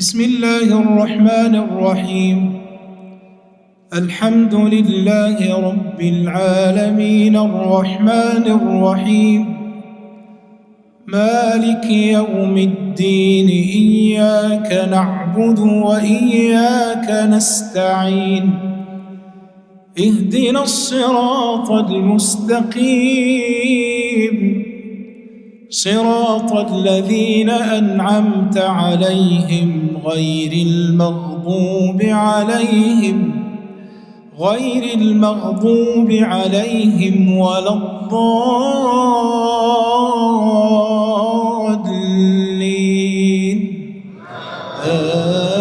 بسم الله الرحمن الرحيم. الحمد لله رب العالمين الرحمن الرحيم مالك يوم الدين إياك نعبد وإياك نستعين اهدنا الصراط المستقيم صراط الذين أنعمت عليهم غير المغضوب عليهم ولا الضالين آمين.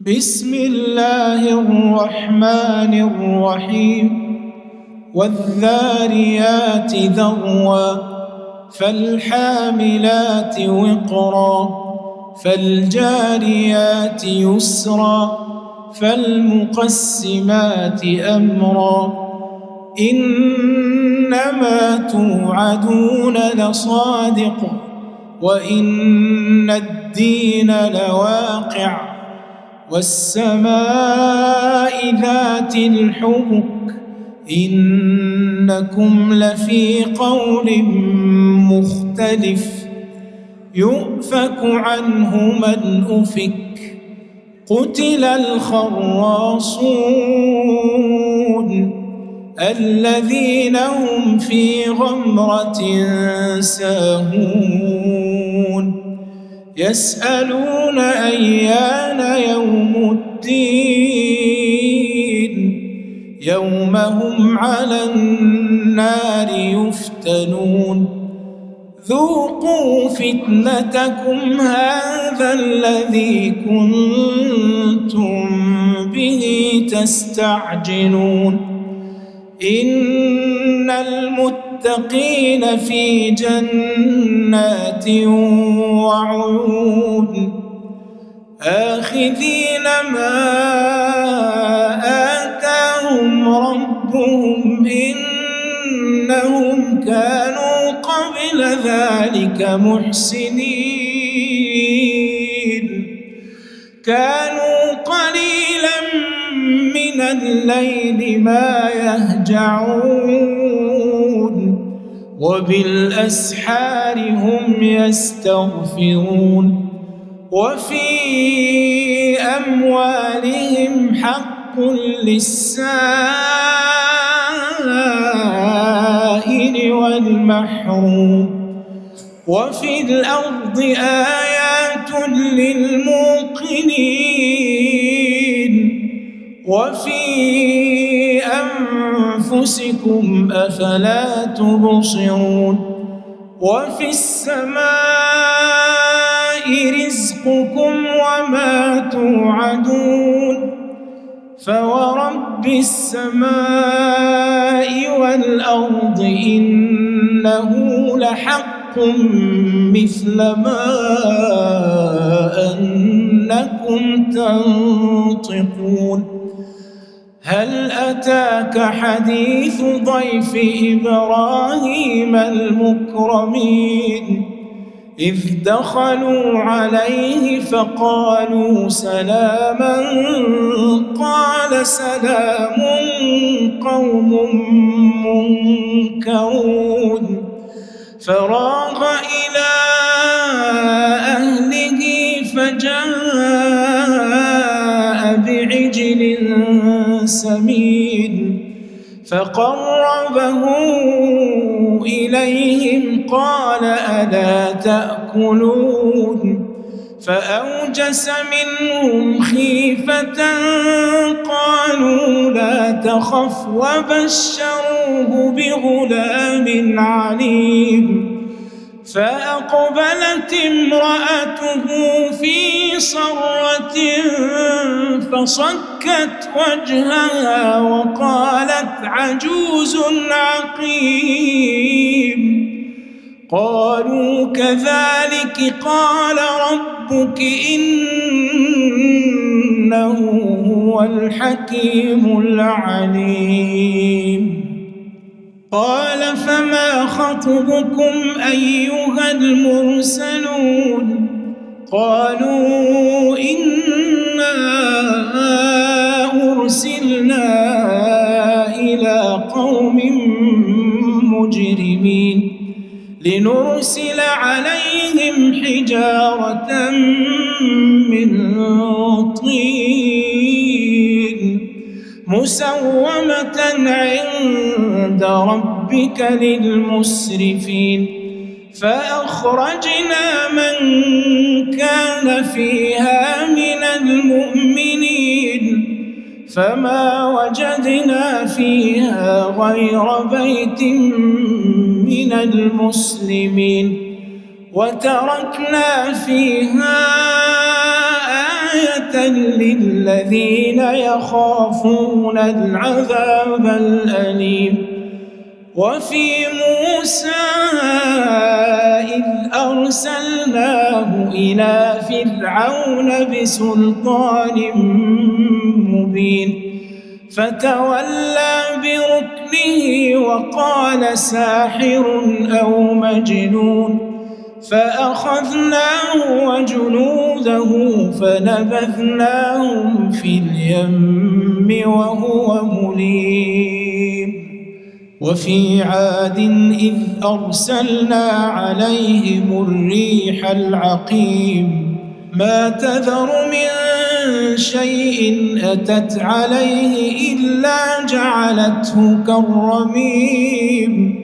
بسم الله الرحمن الرحيم. والذاريات ذروا فالحاملات وقرا فالجاريات يسرا فالمقسمات أمرا إنما توعدون لصادق وإن الدين لواقع والسماء ذات الحبك إنكم لفي قول مختلف يؤفك عنه من أفك قتل الخراصون الذين هم في غمرة ساهون يسألون أيان يوم الدين يوم هم على النار يفتنون ذوقوا فتنتكم هذا الذي كنتم به تستعجلون إن المتقين في جنات وعيون آخذين ما آتاهم ربهم إنهم كانوا قبل ذلك محسنين كانوا قليلا من الليل ما يهجعون وبالأسحار هم يستغفرون وفي أموالهم حق للسائل والمحروم وفي الأرض آيات للموقنين وفي أنفسكم أفلا تبصرون وفي السماء رزقكم وما توعدون فورب السماء والأرض إنه لحق مثل ما أنكم تنطقون هل أتاك حديث ضيف إبراهيم المكرمين إذ دخلوا عليه فقالوا سلاما قال سلام قوم منكرون فراغ إلى أهله فجاء بعجل سمين فقربه إليهم قال ألا تأكلون فأوجس منهم خيفة قالوا لا تخف وبشروه بغلام عليم فأقبلت امرأته في صرة فصكت وجهها وقالت عجوز عقيم قالوا كذلك قال ربك إنه هو الحكيم العليم قال فما خطبكم أيها المرسلون قالوا إنا أرسلنا إلى قوم مجرمين لنرسل عليهم حجارة من طين مسومة عند ربك للمسرفين فأخرجنا من كان فيها من المؤمنين فما وجدنا فيها غير بيت من المسلمين وتركنا فيها آية للذين يخافون العذاب الأليم وفي موسى إذ أرسلناه إلى فرعون بسلطان مبين فتولى بركنه وقال ساحر أو مجنون فأخذناه وجنوده فنبذناهم في اليم وهو مليم وفي عاد إذ أرسلنا عليهم الريح العقيم ما تذر من شيء أتت عليه إلا جعلته كالرميم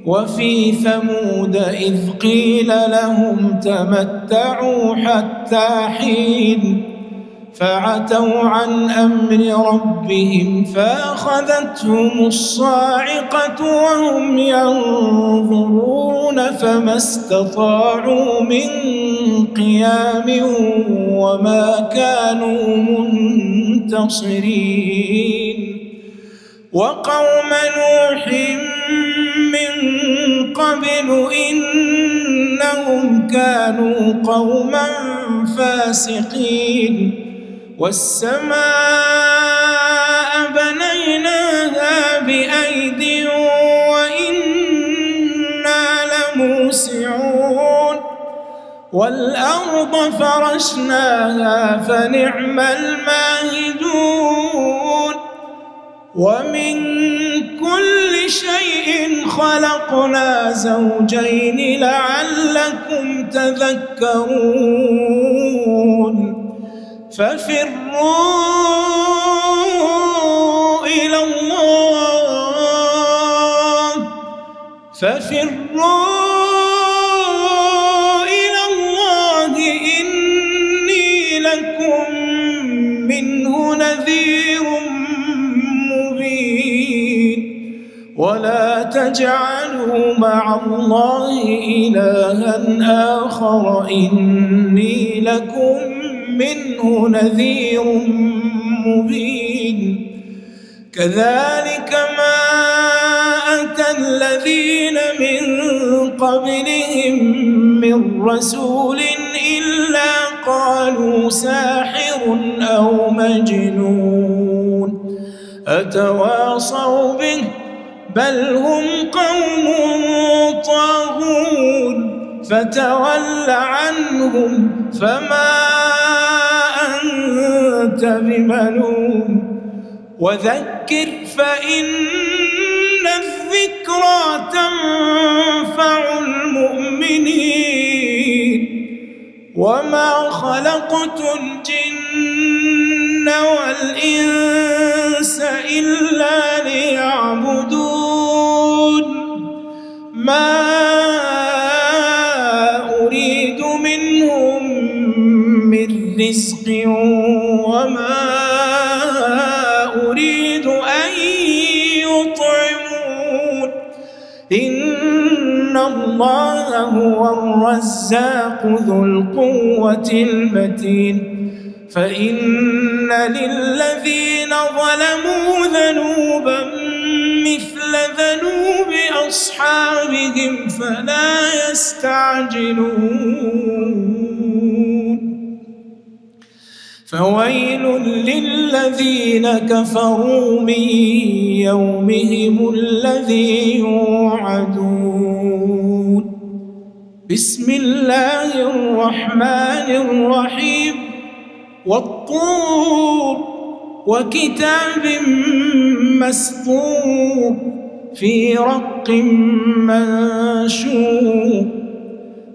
وفي ثمود إذ قيل لهم تمتعوا حتى حين فعتوا عن أمر ربهم فأخذتهم الصاعقة وهم ينظرون فما استطاعوا من قيام وما كانوا منتصرين وقوم نوح من قبل إنهم كانوا قوما فاسقين والسماء بنيناها بأيد وإنا لموسعون والأرض فرشناها فنعم الماهدون ومن كل شيء خلقنا زوجين لعلكم تذكرون ففروا إلى الله إني لكم منه نذير مبين ولا تجعلوا مع الله إلها آخر إني لكم منه نذير مبين كذلك ما أتى الذين من قبلهم من رسول إلا قالوا ساحر أو مجنون أتواصوا به بل هم قوم طاغون فتول عنهم فما أنت بملوم وذكر فإن الذكرى تنفع المؤمنين وما خلقت الجن والإنس إلا ليعبدون ما أريد منهم من رزق وما أريد أن يطعمون إن الله هو الرزاق ذو القوة المتين فإن للذين ظلموا ذنوبا مثل ذنوب أصحابهم فلا يستعجلون فويل للذين كفروا من يومهم الذي يوعدون بسم الله الرحمن الرحيم والطور وكتاب مسطور في رق منشور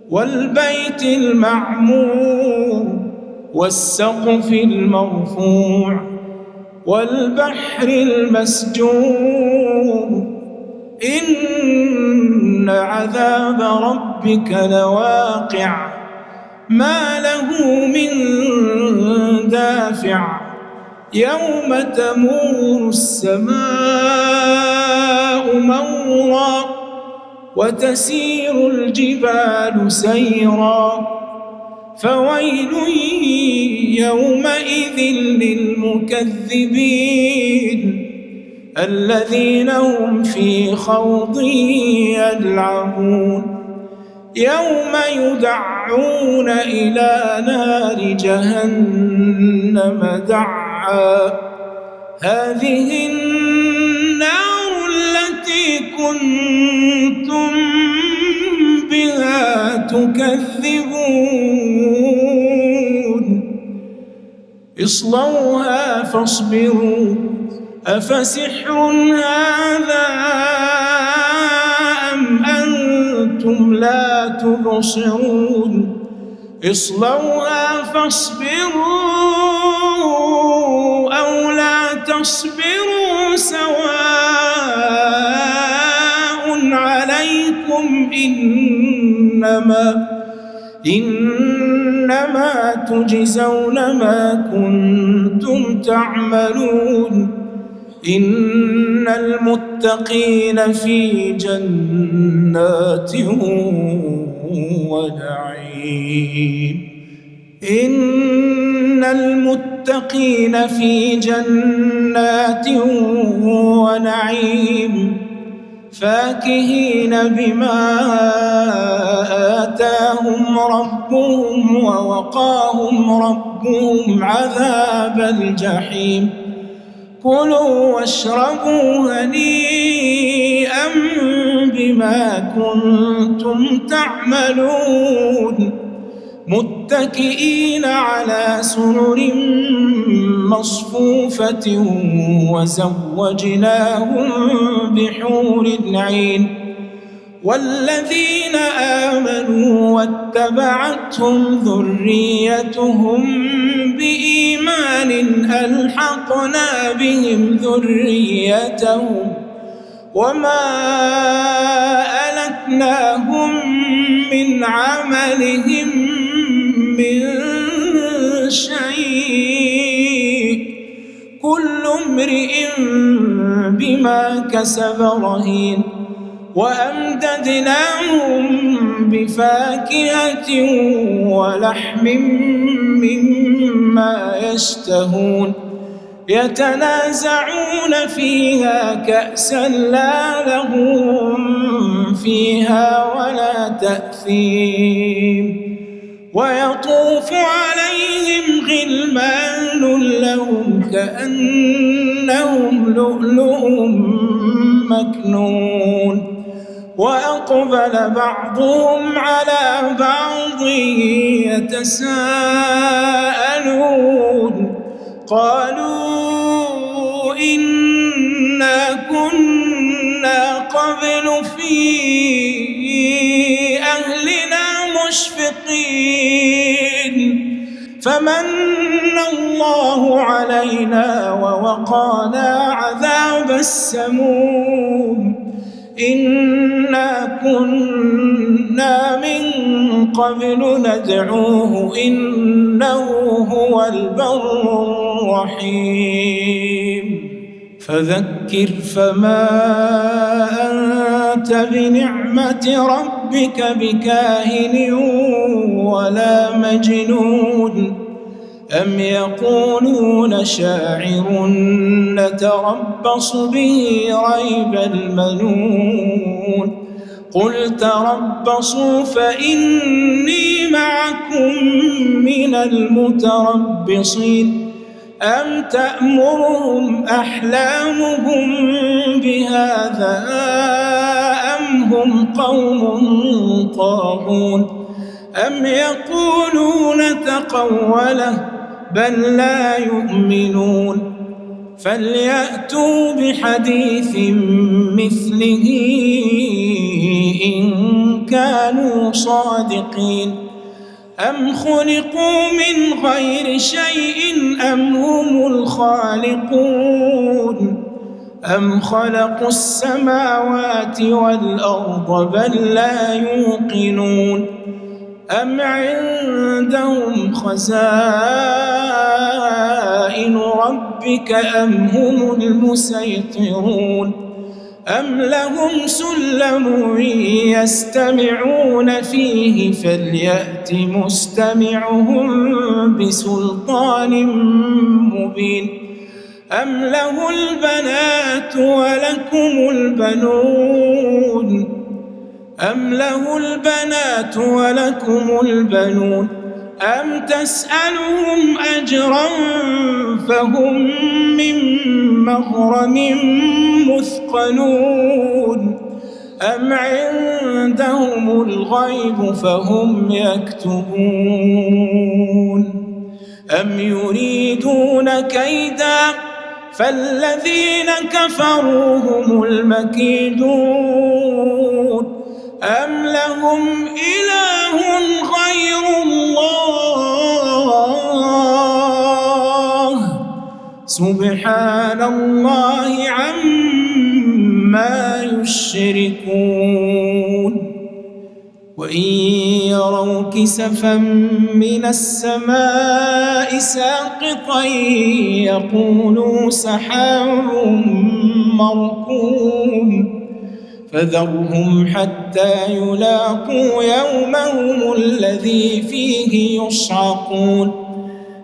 والبيت المعمور والسقف المرفوع والبحر المسجور إن عذاب ربك لواقع ما له من دافع يوم تمور السماء مورا وتسير الجبال سيرا فويل يومئذ للمكذبين الذين هم في خوض يلعبون يوم يدعون إلى نار جهنم دعا هذه النار التي كنتم بها تكذبون اصلوها فاصبروا أفسحر هذا أم أنتم لا تبصرون اصلوها فاصبروا أو لا تصبروا سواء عليكم إنما تجزون ما كنتم تعملون إن المتقين في جنات ونعيم إن المتقين في جنات ونعيم فاكهين بما آتاهم ربهم ووقاهم ربهم عذاب الجحيم كلوا واشربوا هنيئا بما كنتم تعملون متكئين على سرر مصفوفة وزوجناهم بحور عين والذين آمنوا واتبعتهم ذريتهم بإيمان ألحقنا بهم ذريتهم وما ألتناهم من عملهم من شيء كل امرئ بما كسب رهين وأمددناهم بفاكهة ولحم مما يشتهون يتنازعون فيها كأسا لا لهم فيها ولا تأثيم ويطوف عليهم غلمان لهم كأنهم لؤلؤ مكنون وأقبل بعضهم على بعض يتساءلون قالوا إنا كنا قبل في أهلنا مشفقين فمن الله علينا ووقانا عذاب السموم إنا كنا من قبل ندعوه إنه هو البر الرحيم فذكر فما أنت بنعمة ربك بكاهن ولا مجنون أم يقولون شاعر نتربص به ريب المنون قل تربصوا فإني معكم من المتربصين أم تأمرهم أحلامهم بهذا أم هم قوم طاغون أم يقولون تقوله بل لا يؤمنون فليأتوا بحديث مثله إن كانوا صادقين أم خلقوا من غير شيء أم هم الخالقون أم خلقوا السماوات والأرض بل لا يوقنون أم عندهم خزائن ربك أم هم المسيطرون أم لهم سلم يستمعون فيه فليأت مستمعهم بسلطان مبين أم له البنات ولكم البنون أم تسألهم أجرا فهم من مغرم مثقلون أم عندهم الغيب فهم يكتبون أم يريدون كيدا فالذين كفروا هم المكيدون أم لهم إله غير الله سبحان الله عما يشركون وإن يروا كسفا من السماء ساقطا يقولوا سحاب مركوم فذرهم حتى يلاقوا يومهم الذي فيه يصعقون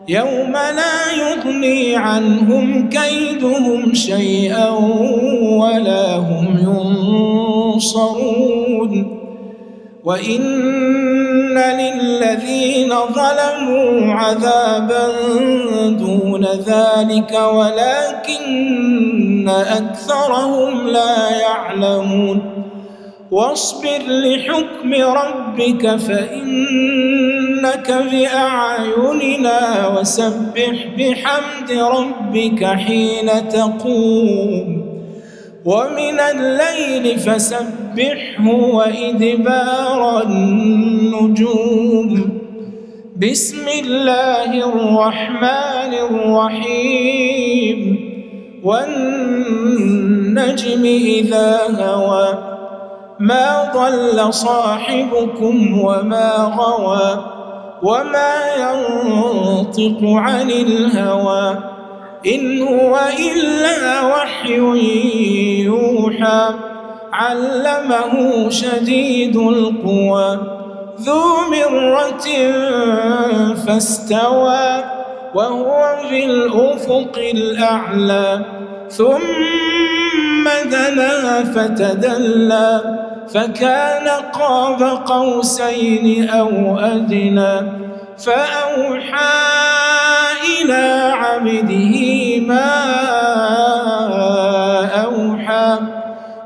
يوم لا يغني عنهم كيدهم شيئا ولا هم ينصرون وإن للذين ظلموا عذابا دون ذلك ولكن أكثرهم لا يعلمون واصبر لحكم ربك فإنك بأعيننا وسبح بحمد ربك حين تقوم ومن الليل فسبحه وإدبار النجوم بسم الله الرحمن الرحيم والنجم إذا هوى ما ضل صاحبكم وما غوى وما ينطق عن الهوى إن هو إلا وحي يوحى علمه شديد القوى ذو مرة فاستوى وهو بالأفق الأعلى ثم دنا فتدلى فكان قاب قوسين أو أدنى فأوحى إلى عبده ما أوحى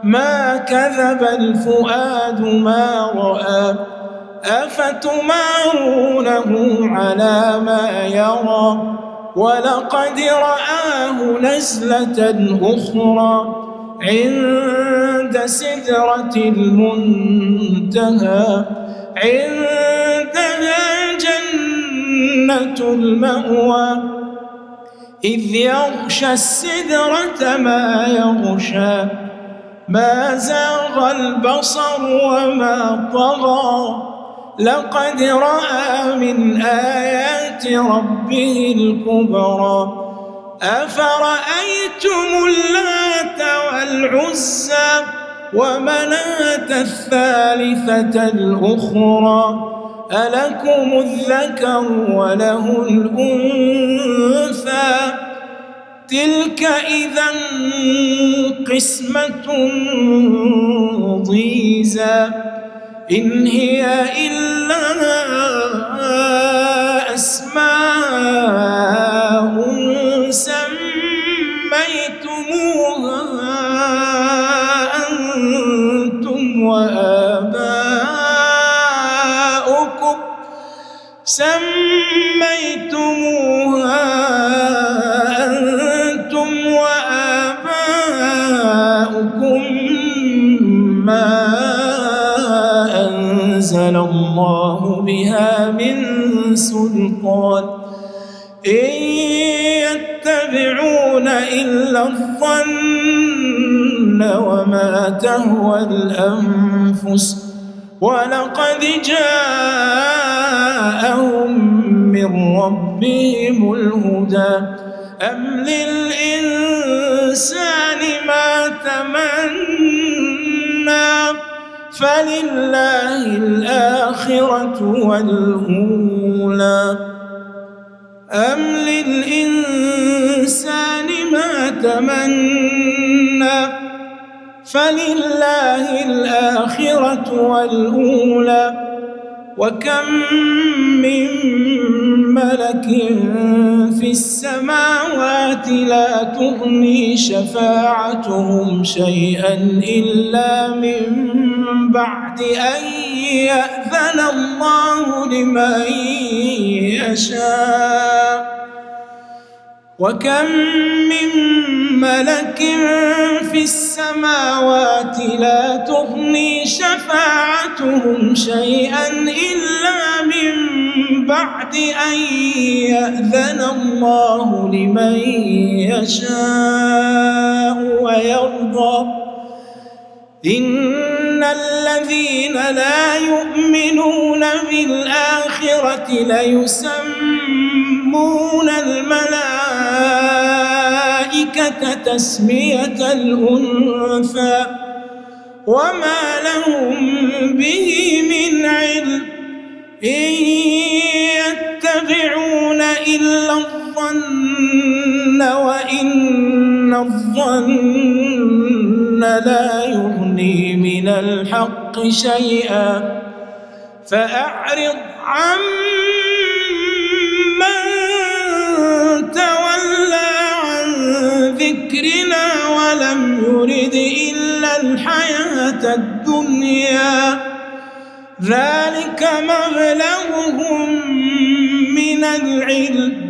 ما كذب الفؤاد ما رأى أفتمارونه على ما يرى ولقد رآه نزلة أخرى عند سدرة المنتهى عندها جنة المأوى إذ يغشى السدرة ما يغشى ما زاغ البصر وما طغى لقد رأى من آيات ربه الكبرى أفرأيتم اللات والعزى ومناة الثالثة الأخرى ألكم الذكر وله الأنثى تلك إذا قسمة ضيزى إن هي إلا أسماء سميتموها أنتم وآباؤكم ما أنزل الله بها من سلطان إن يتبعون إلا الظن وما تهوى الأنفس ولقد جاءهم من ربهم الهدى أم للإنسان ما تمنى فلله الآخرة والأولى أم للإنسان ما تمنى فلله الآخرة والأولى وكم من ملك في السماوات لا تغني شفاعتهم شيئا إلا من بعد أن يأذن الله لمن يشاء وكم من ملك في السماوات لا تغني شفاعتهم شيئا إلا من بعد أن يأذن الله لمن يشاء ويرضى إن الذين لا يؤمنون بالآخرة ليسمون الملائكة تسمية الأنثى وما لهم به من علم إن يتبعون إلا الظن وإن الظن لا يغني من الحق شيئا فأعرض عمن تولى عن ذكرنا ولم يرد إلا الحياة الدنيا ذلك مبلغهم من العلم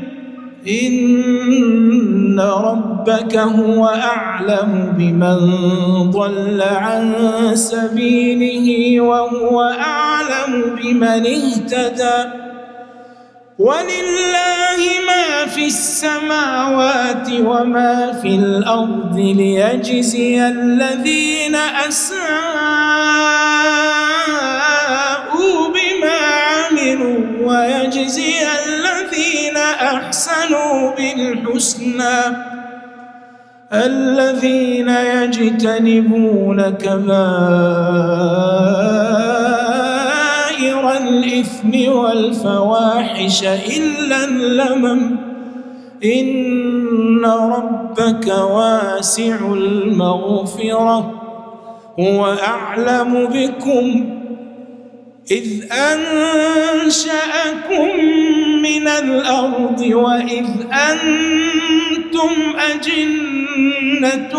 إن ربك هو أعلم بمن ضل عن سبيله وهو أعلم بمن اهتدى ولله ما في السماوات وما في الأرض ليجزي الذين أساءوا بما عملوا ويجزي الذين أحسنوا بالحسنى الذين يجتنبون كبائر الإثم والفواحش إلا اللمم إن ربك واسع المغفرة هو أعلم بكم إذ أنشأكم من الأرض وإذ أنتم أجنة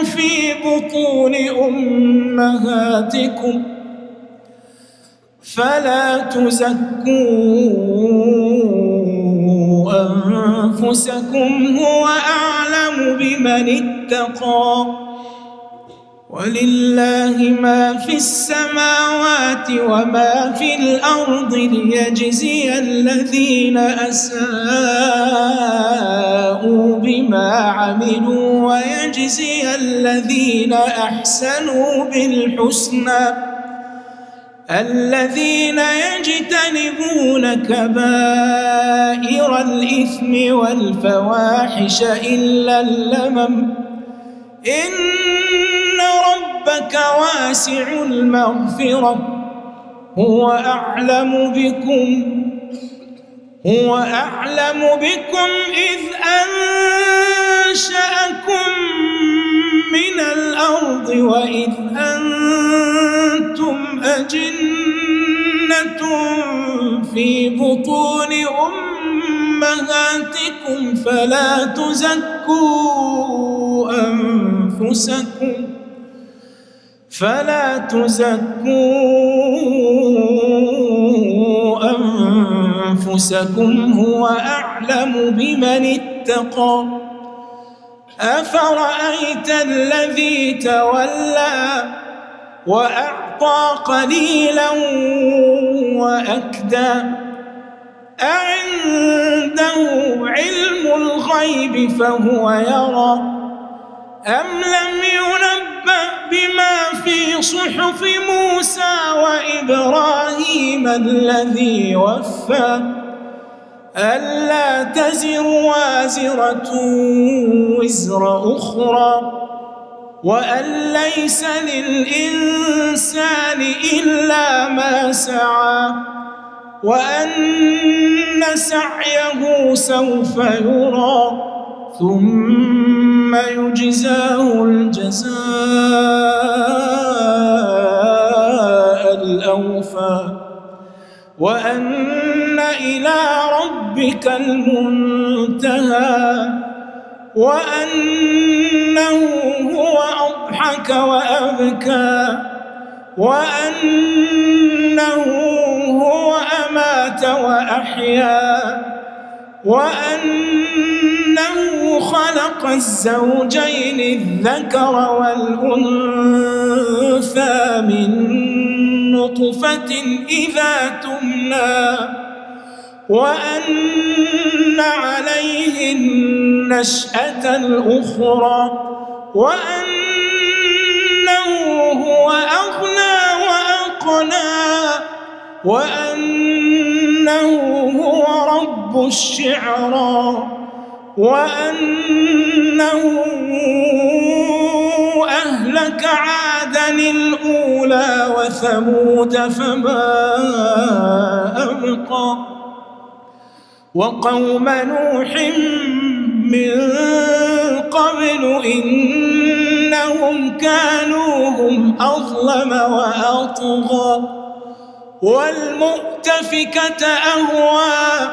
في بطون أمهاتكم فلا تزكوا أنفسكم هو أعلم بمن اتقى ولله ما في السماوات وما في الأرض ليجزي الذين أساءوا بما عملوا ويجزي الذين أحسنوا بالحسنى الذين يجتنبون كبائر الإثم والفواحش إلا اللمم إن ربك واسع المغفرة هو أعلم بكم إذ أنشأكم من الأرض وإذ أنتم أجنة في بطون أمهاتكم فلا تزكوا أنفسكم هو أعلم بمن اتقى. أفرأيت الذي تولى وأعطى قليلا وأكدى أعنده علم الغيب فهو يرى أم لم ينبأ بما في صحف موسى وإبراهيم الذي وفى ألا تزر وازرة وزر أخرى وأن ليس للإنسان إلا ما سعى وأن سعيه سوف يرى ثم يجزاه الجزاء الأوفى وأن إلى ربك المنتهى وأنه هو أضحك وأبكى وأنه هو أمات وأحيا وأنه خلق الزوجين الذكر والأنثى من نطفة إذا تمنى وأن عليه النشأة الأخرى وأنه هو أغنى وأقنى وأنه هو رب الشعرى وأنه أهلك عادا الأولى وثمود فما أبقى وقوم نوح من قبل إنهم كانوا هم أظلم وأطغى والمؤتفكة أهوى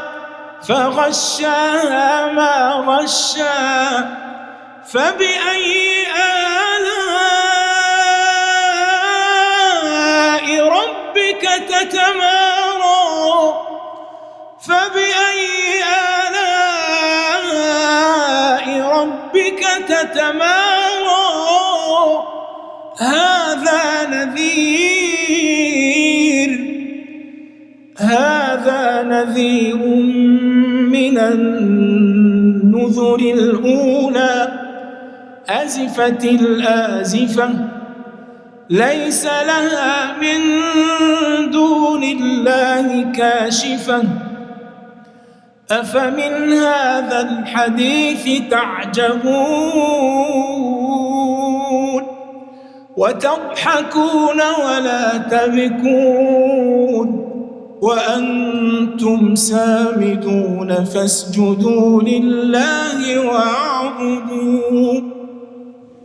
فغشاها ما غشى فبأي آلاء ربك تتمارى فبأي آلاء ربك تتمارى هذا نذير من النذر الأولى أزفت الآزفة ليس لها من دون الله كاشفة أفمن هذا الحديث تعجبون وتضحكون ولا تبكون وأنتم سامدون فاسجدوا لله واعبدوا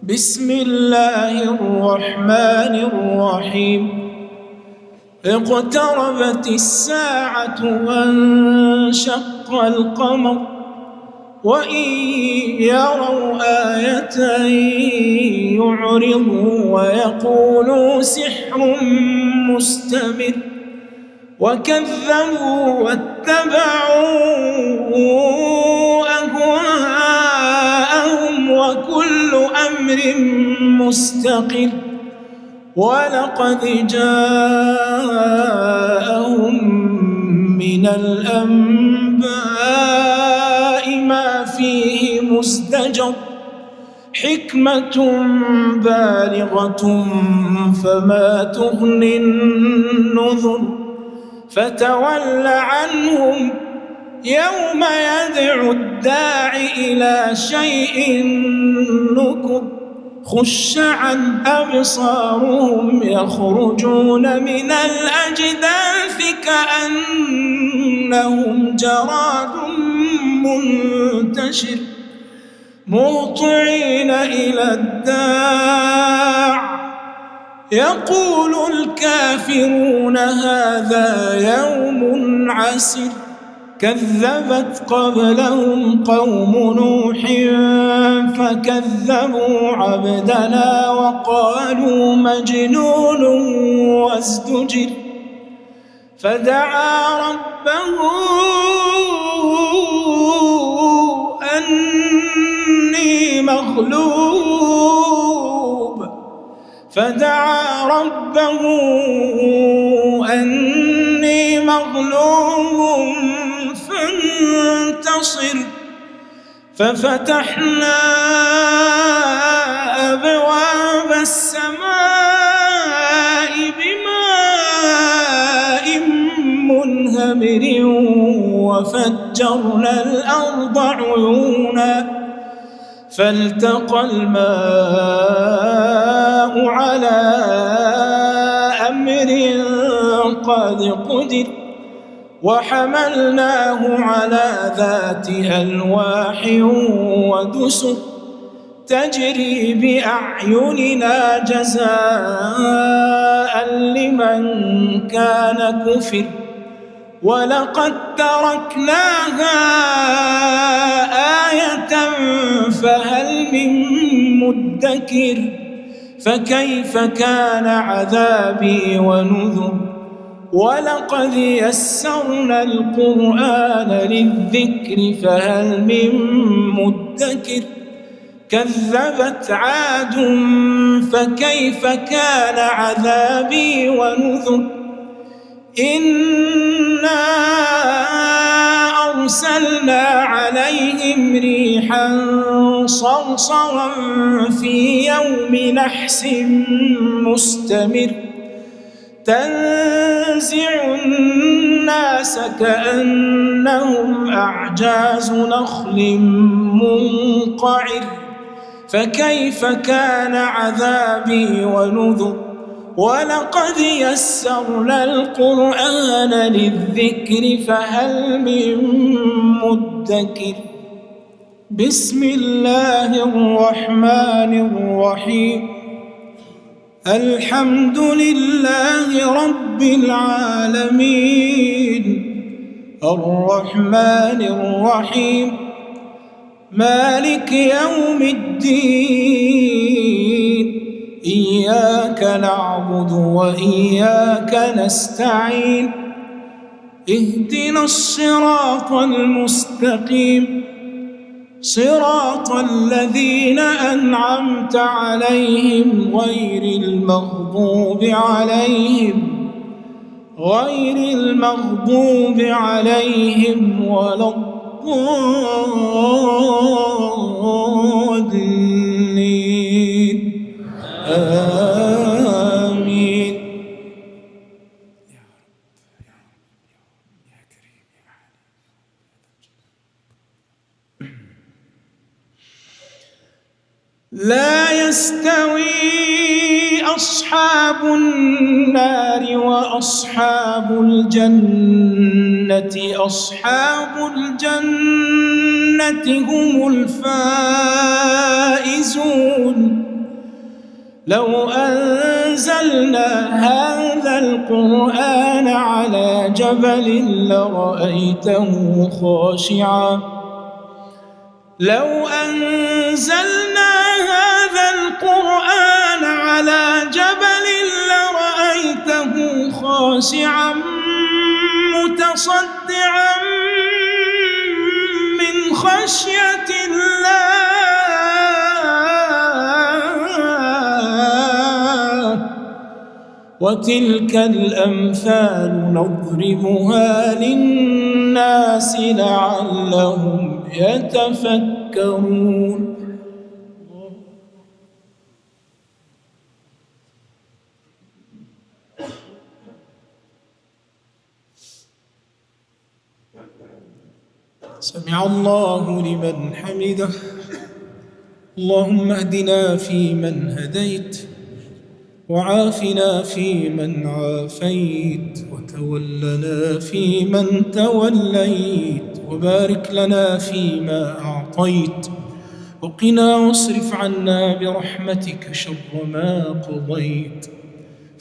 بسم الله الرحمن الرحيم اقتربت الساعة وانشق القمر وإن يروا آية يعرضوا ويقولوا سحر مستمر وكذبوا واتبعوا أهواءهم وكل أمر مستقر ولقد جاءهم من الأنباء ما فيه مزدجر حكمة بالغة فما تغني النذر فتول عنهم يوم يدعو الداع إلى شيء نكر خش عن أبصارهم يخرجون من الأجداث كأنهم جراد منتشر مهطعين إلى الداع يقول الكافرون هذا يوم عسر كذبت قبلهم قوم نوح فكذبوا عبدنا وقالوا مجنون وازدجر فدعا ربه أني مغلوب فانتصر ففتحنا أبواب السماء بماء منهمر وفجرنا الأرض عيونا فالتقى الماء على أمر قد قدر وحملناه على ذات ألواح ودسر تجري بأعيننا جزاء لمن كان كفر ولقد تركناها آية فهل من مدكر فكيف كان عذابي ونذر ولقد يسرنا القرآن للذكر فهل من مدكر كذبت عاد فكيف كان عذابي ونذر إنا أرسلنا عليهم ريحا صرصرا في يوم نحس مستمر تنزع الناس كأنهم أعجاز نخل منقعر فكيف كان عذابي ونذر ولقد يسرنا القرآن للذكر فهل من مدكر بسم الله الرحمن الرحيم الحمد لله رب العالمين الرحمن الرحيم مالك يوم الدين إياك نعبد وإياك نستعين اهدنا الصراط المستقيم صراط الذين أنعمت عليهم غير المغضوب عليهم ولا الضالين آمين يا رب يا كريم يا عليم. لا يستوي أصحاب النار وأصحاب الجنة أصحاب الجنة هم الفائزون لو أنزلنا هذا القرآن على جبل لرأيته خاشعا لو أنزلنا هذا القرآن على جبل لرأيته خاشعا متصدعا من خشية الله وتلك الأمثال نضربها للناس لعلهم يتفكرون سمع الله لمن حمده اللهم اهدنا فيمن هديت وعافنا فيمن عافيت وتولنا فيمن توليت وبارك لنا فيما أعطيت وقنا واصرف عنا برحمتك شر ما قضيت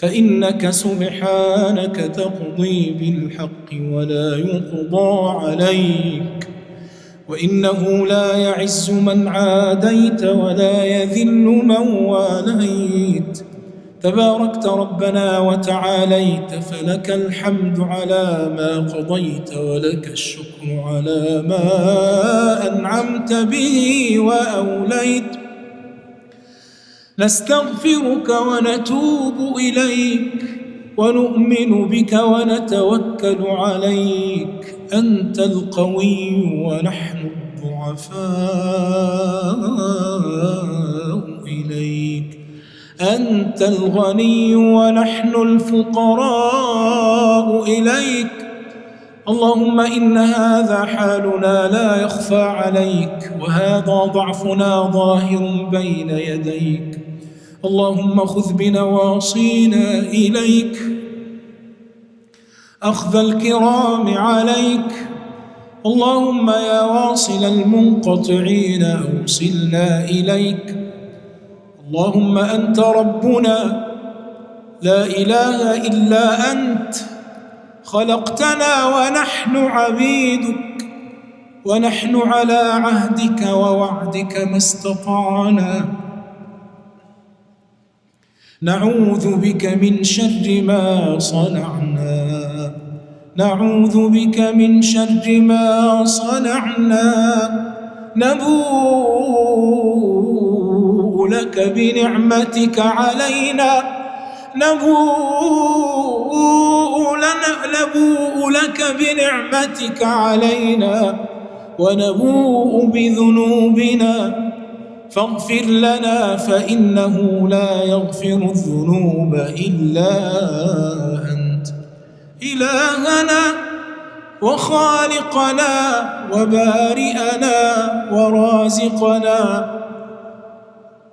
فإنك سبحانك تقضي بالحق ولا يقضى عليك، وإنه لا يعز من عاديت ولا يذل من واليت. تباركت ربنا وتعاليت، فلك الحمد على ما قضيت ولك الشكر على ما أنعمت به وأوليت. نستغفرك ونتوب إليك ونؤمن بك ونتوكل عليك. أنت القوي ونحن الضعفاء إليك، أنت الغني ونحن الفقراء إليك. اللهم إن هذا حالنا لا يخفى عليك، وهذا ضعفنا ظاهر بين يديك. اللهم خذ بنواصينا إليك أخذ الكرام عليك. اللهم يا واصل المنقطعين أوصلنا إليك. اللهم أنت ربنا لا إله إلا أنت، خلقتنا ونحن عبيدك، ونحن على عهدك ووعدك ما استطعنا. نعوذ بك من شر ما صنعنا، نعوذ بك من شر ما صنعنا. نبوء لك بنعمتك علينا، نبوء لك بنعمتك علينا، ونبوء بذنوبنا، فاغفر لنا فإنه لا يغفر الذنوب إلا أنت. إلهنا وخالقنا وبارئنا ورازقنا،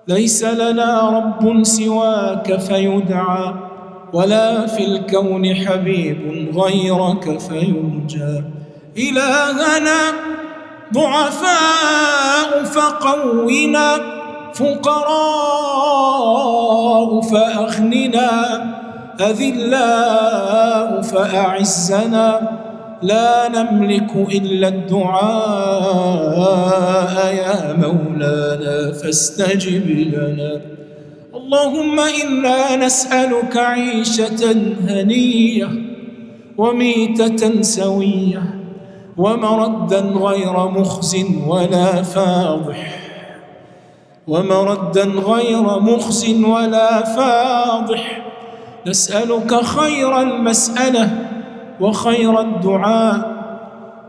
ليس لنا رب سواك فيدعى، ولا في الكون حبيب غيرك فيرجى. إلهنا ضعفاء فقونا، فقراء فأغننا، أذلاء فأعزنا، لا نملك إلا الدعاء يا مولانا فاستجب لنا. اللهم إنا نسألك عيشة هنية وميتة سوية ومردا غير مخز ولا فاضح، ومردا غير مخز ولا فاضح. نسألك خير المسألة وخير الدعاء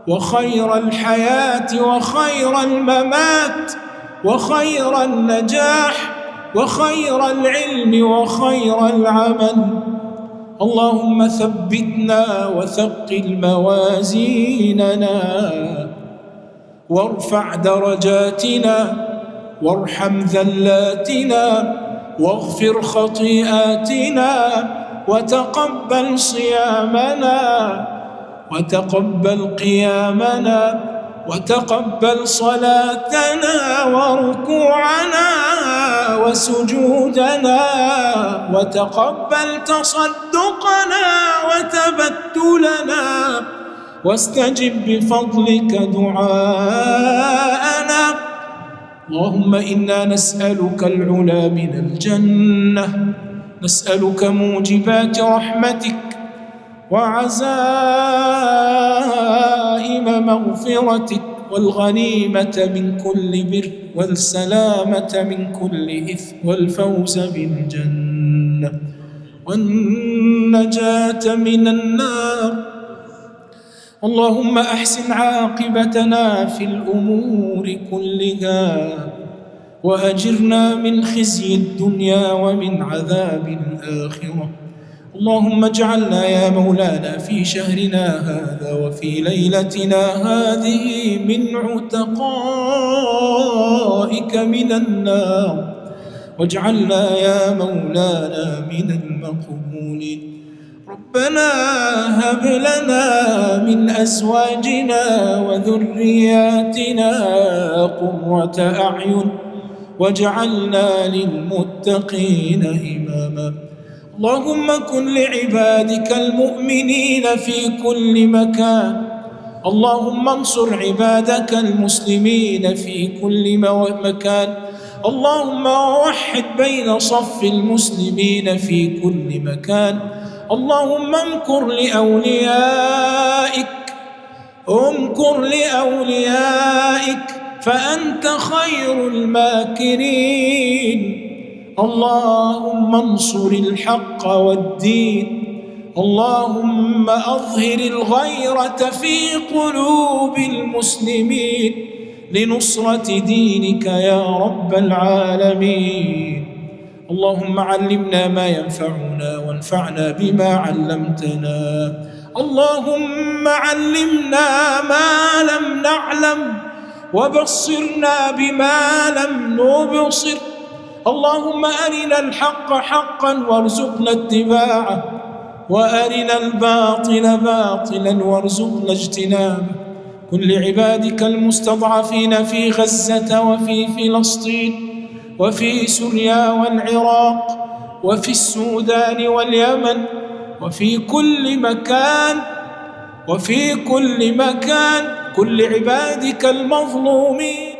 وخير الحياة وخير الممات وخير النجاح وخير العلم وخير العمل. اللهم ثبتنا وثقل موازيننا وارفع درجاتنا وارحم ذلاتنا واغفر خطيئاتنا وتقبل صيامنا وتقبل قيامنا وتقبل صلاتنا وركوعنا وسجودنا وتقبل تصدقنا وتبتلنا واستجب بفضلك دعاءنا. اللهم إنا نسألك العلا من الجنة، نسألك موجبات رحمتك وعزائم مغفرتك والغنيمة من كل بر والسلامة من كل إثم والفوز بالجنة والنجاة من النار. اللهم أحسن عاقبتنا في الأمور كلها وأجرنا من خزي الدنيا ومن عذاب الآخرة. اللهم اجعلنا يا مولانا في شهرنا هذا وفي ليلتنا هذه من عتقائك من النار، واجعلنا يا مولانا من المقبولين. ربنا هب لنا من أزواجنا وذرياتنا قرة أعين واجعلنا للمتقين إماما. اللهم كن لعبادك المؤمنين في كل مكان. اللهم انصر عبادك المسلمين في كل مكان. اللهم وحد بين صف المسلمين في كل مكان. اللهم امكر لأوليائك فأنت خير الماكرين. اللهم انصر الحق والدين. اللهم أظهر الغيرة في قلوب المسلمين لنصرة دينك يا رب العالمين. اللهم علمنا ما ينفعنا وانفعنا بما علمتنا. اللهم علمنا ما لم نعلم وبصرنا بما لم نبصر. اللهم أرنا الحق حقا وارزقنا اتباعه، وأرنا الباطل باطلا وارزقنا اجتنابه. كن لعبادك المستضعفين في غزة وفي فلسطين وفي سوريا والعراق وفي السودان واليمن وفي كل مكان كن لعبادك المظلومين